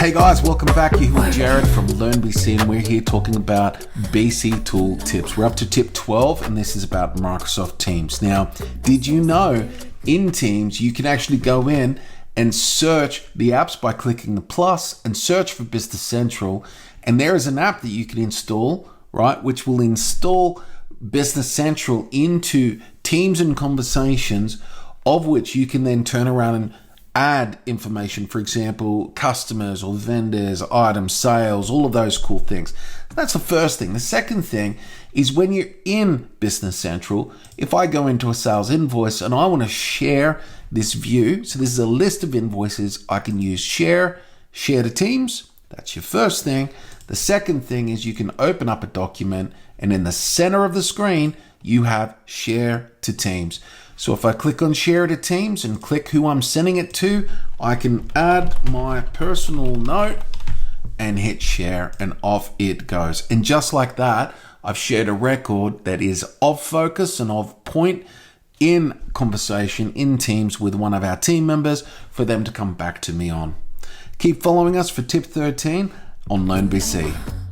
Hey guys, welcome back. You're with Jared from Learn BC, and we're here talking about BC tool tips. We're up to tip 12, and this is about Microsoft Teams. Now, did you know in Teams you can actually go in and search the apps by clicking the plus and search for Business Central, and there is an app that you can install, right, which will install Business Central into Teams and Conversations, of which you can then turn around and add information, for example, customers or vendors, items, sales, all of those cool things. That's the first thing. The second thing is when you're in Business Central, if I go into a sales invoice and I want to share this view, so this is a list of invoices, I can use share to Teams. That's your first thing. The second thing is you can open up a document, and in the center of the screen, you have share to Teams. So if I click on share to Teams and click who I'm sending it to, I can add my personal note and hit share, and off it goes. And just like that, I've shared a record that is of focus and of point in conversation in Teams with one of our team members for them to come back to me on. Keep following us for tip 13 on Learn BC.